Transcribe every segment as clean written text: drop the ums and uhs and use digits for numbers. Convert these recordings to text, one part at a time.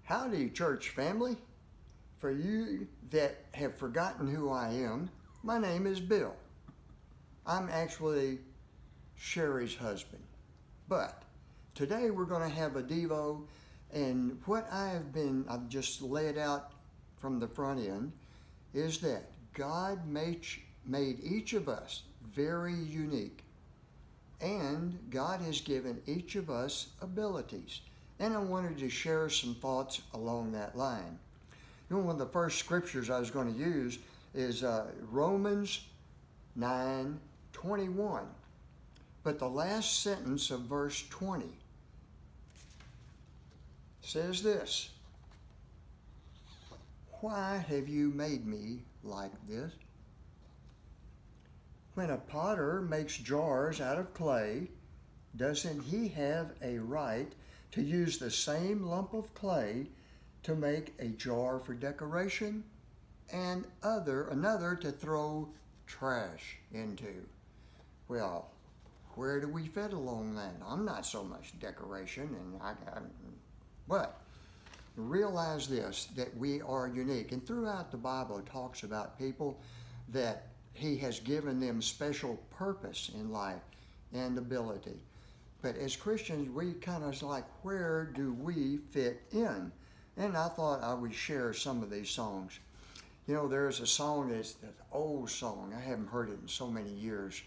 Howdy, church family. For you that have forgotten who I am, my name is Bill. I'm actually Sherry's husband. But today we're going to have a Devo, and what I've just laid out from the front end is that God made each of us very unique. And God has given each of us abilities. And I wanted to share some thoughts along that line. You know, one of the first scriptures I was going to use is Romans 9:21. But the last sentence of verse 20 says this: "Why have you made me like this? When a potter makes jars out of clay, doesn't he have a right to use the same lump of clay to make a jar for decoration and another to throw trash into?" Well, where do we fit along that? I'm not so much decoration, but realize this, that we are unique. And throughout the Bible it talks about people that He has given them special purpose in life and ability. But as Christians, we kind of like, where do we fit in? And I thought I would share some of these songs. You know, there's a song that's an old song. I haven't heard it in so many years.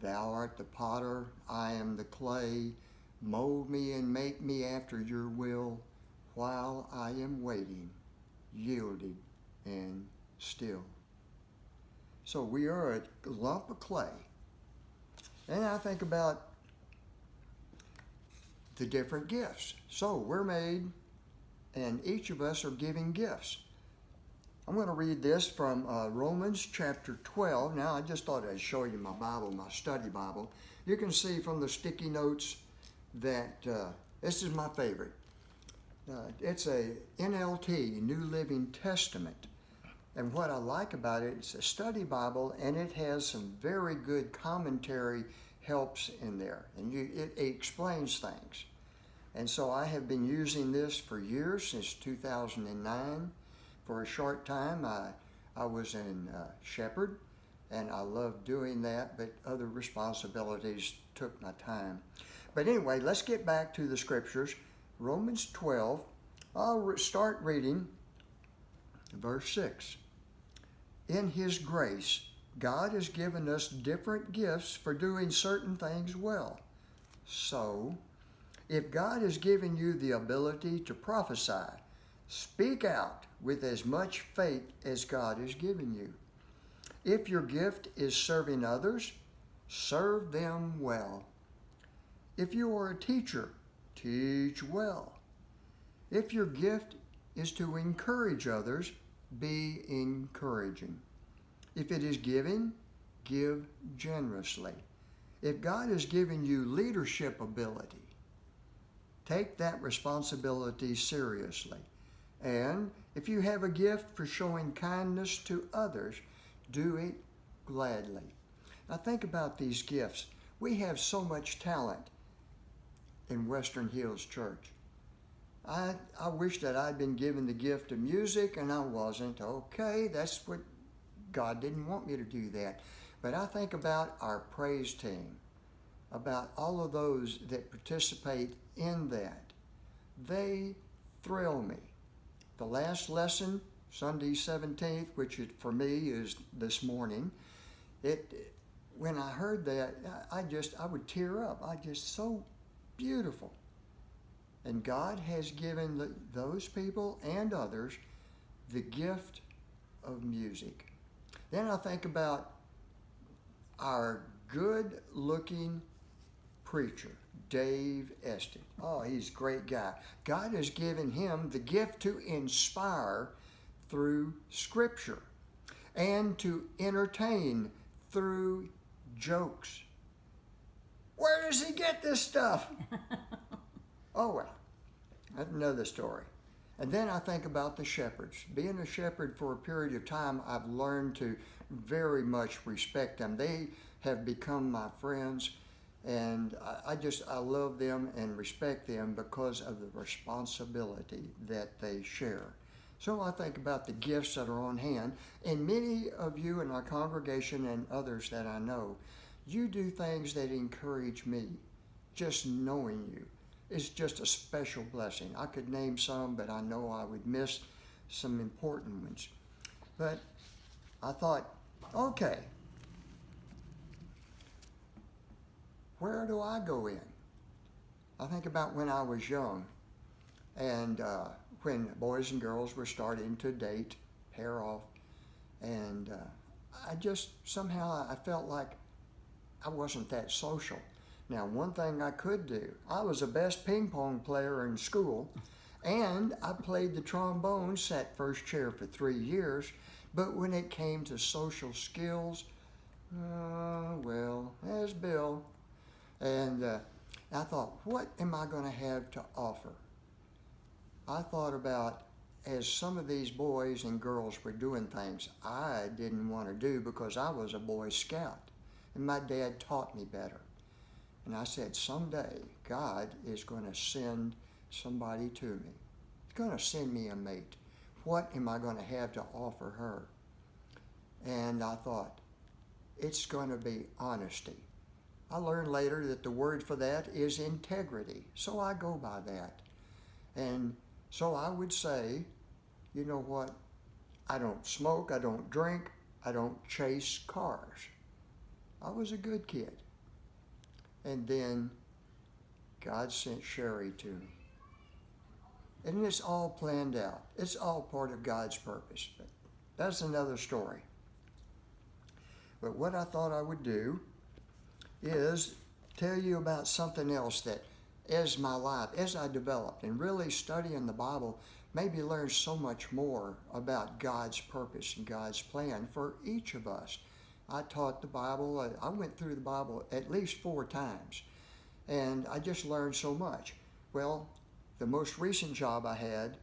"Thou art the potter, I am the clay. Mold me and make me after your will, while I am waiting, yielded and still." So we are a lump of clay. And I think about the different gifts. So we're made, and each of us are giving gifts. I'm going to read this from Romans chapter 12. Now, I just thought I'd show you my Bible, my study Bible. You can see from the sticky notes that this is my favorite. It's a NLT, New Living Testament. And what I like about it, it's a study Bible, and it has some very good commentary helps in there. And it explains things. And so I have been using this for years, since 2009. For a short time, I was in Shepherd, and I loved doing that, but other responsibilities took my time. But anyway, let's get back to the scriptures. Romans 12, I'll start reading verse 6. "In His grace, God has given us different gifts for doing certain things well. So, if God has given you the ability to prophesy, speak out with as much faith as God has given you. If your gift is serving others, serve them well. If you are a teacher, teach well. If your gift is to encourage others, be encouraging. If it is giving, give generously. If God has given you leadership ability, take that responsibility seriously. And if you have a gift for showing kindness to others, do it gladly." Now think about these gifts. We have so much talent in Western Hills Church. I wish that I'd been given the gift of music, and I wasn't. Okay, that's what God didn't want me to do that. But I think about our praise team, about all of those that participate in that. They thrill me. The last lesson, Sunday 17th, which for me is this morning, when I heard that, I would tear up. So beautiful. And God has given those people and others the gift of music. Then I think about our good-looking preacher, Dave Estes. Oh, he's a great guy. God has given him the gift to inspire through Scripture and to entertain through jokes. Where does he get this stuff? Oh, well, that's another story. And then I think about the shepherds. Being a shepherd for a period of time, I've learned to very much respect them. They have become my friends. And I love them and respect them because of the responsibility that they share. So I think about the gifts that are on hand, and many of you in our congregation and others that I know, you do things that encourage me. Just knowing you is just a special blessing. I could name some, but I know I would miss some important ones. But I thought, okay, where do I go in? I think about when I was young, and when boys and girls were starting to date, pair off, and I just somehow I felt like I wasn't that social. Now, one thing I could do, I was the best ping pong player in school, and I played the trombone, sat first chair for 3 years, but when it came to social skills, well, there's Bill. And I thought, what am I going to have to offer? I thought about, as some of these boys and girls were doing things I didn't want to do because I was a Boy Scout, and my dad taught me better. And I said, someday God is going to send somebody to me. He's going to send me a mate. What am I going to have to offer her? And I thought, it's going to be honesty. I learned later that the word for that is integrity. So I go by that. And so I would say, you know what? I don't smoke, I don't drink, I don't chase cars. I was a good kid. And then God sent Sherry to me. And it's all planned out. It's all part of God's purpose. But that's another story. But what I thought I would do is tell you about something else that as my life, as I developed and really studying the Bible, made me learn so much more about God's purpose and God's plan for each of us. I taught the Bible, I went through the Bible at least 4 times, and I just learned so much. Well, the most recent job I had,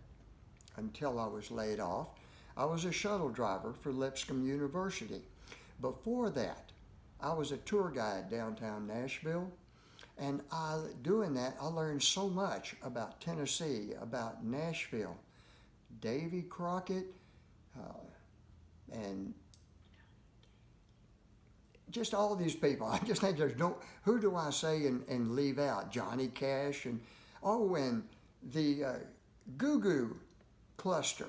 until I was laid off, I was a shuttle driver for Lipscomb University. Before that, I was a tour guide downtown Nashville, and doing that, I learned so much about Tennessee, about Nashville, Davy Crockett, and just all these people. I just think there's no, who do I say and leave out? Johnny Cash and the Goo Goo Cluster.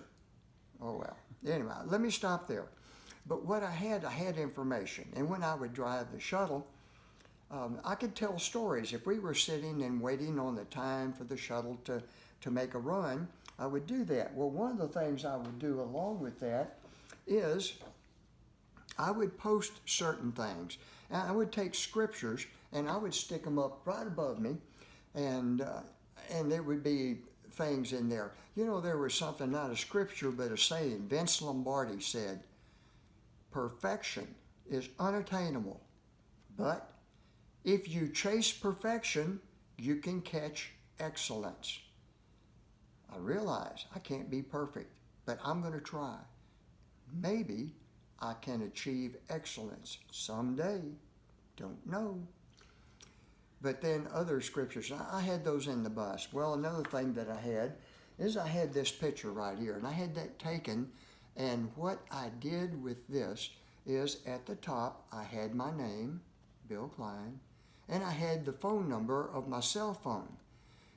Oh well, anyway, let me stop there. But what I had information. And when I would drive the shuttle, I could tell stories. If we were sitting and waiting on the time for the shuttle to make a run, I would do that. Well, one of the things I would do along with that is I would post certain things. And I would take scriptures and I would stick them up right above me, and there would be things in there. You know, there was something, not a scripture, but a saying. Vince Lombardi said, perfection is unattainable, but if you chase perfection, you can catch excellence. I realize I can't be perfect, but I'm going to try. Maybe I can achieve excellence someday. Don't know. But then other scriptures, I had those in the bus. Well, another thing that I had is I had this picture right here, and I had that taken, and what I did with this is at the top, I had my name, Bill Klein, and I had the phone number of my cell phone.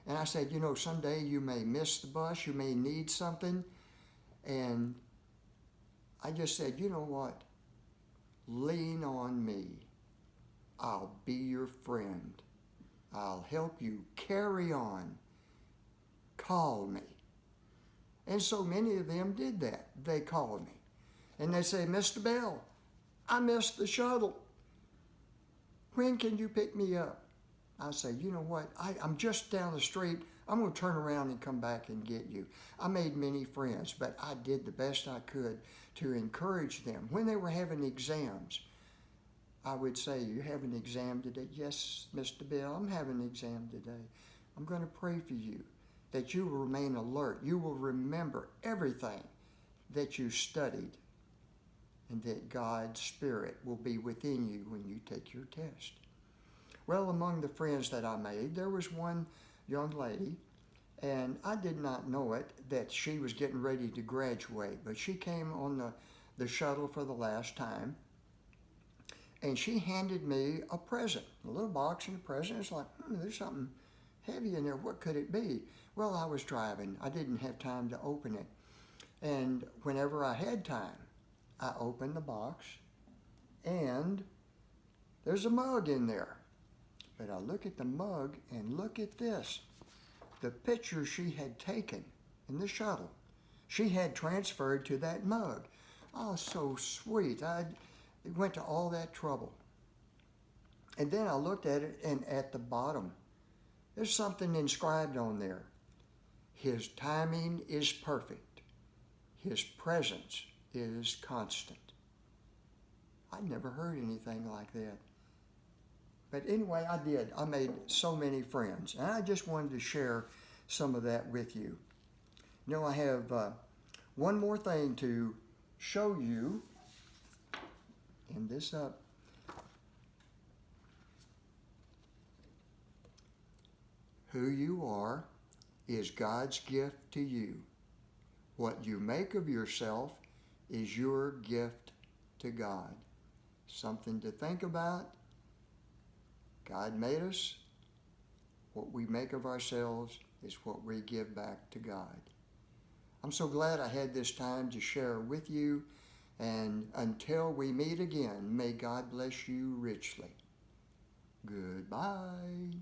And I said, you know, someday you may miss the bus, you may need something. And I just said, you know what? Lean on me. I'll be your friend. I'll help you carry on. Call me. And so many of them did that. They called me. And they say, Mr. Bell, I missed the shuttle. When can you pick me up? I say, you know what? I'm just down the street. I'm going to turn around and come back and get you. I made many friends, but I did the best I could to encourage them. When they were having exams, I would say, you have an exam today? Yes, Mr. Bill, I'm having an exam today. I'm going to pray for you, that you will remain alert. You will remember everything that you studied, and that God's Spirit will be within you when you take your test. Well, among the friends that I made, there was one young lady, and I did not know it, that she was getting ready to graduate, but she came on the shuttle for the last time, and she handed me a present, a little box and a present. It's like, there's something heavy in there. What could it be? Well, I was driving. I didn't have time to open it. And whenever I had time, I opened the box, and there's a mug in there. But I look at the mug, and look at this. The picture she had taken in the shuttle, she had transferred to that mug. Oh, so sweet. I went to all that trouble. And then I looked at it, and at the bottom, there's something inscribed on there. His timing is perfect. His presence is constant. I'd never heard anything like that. But anyway, I did. I made so many friends, and I just wanted to share some of that with you. You know, I have one more thing to show you. End this up. Who you are is God's gift to you. What you make of yourself is your gift to God. Something to think about. God made us. What we make of ourselves is what we give back to God. I'm so glad I had this time to share with you. And until we meet again, may God bless you richly. Goodbye.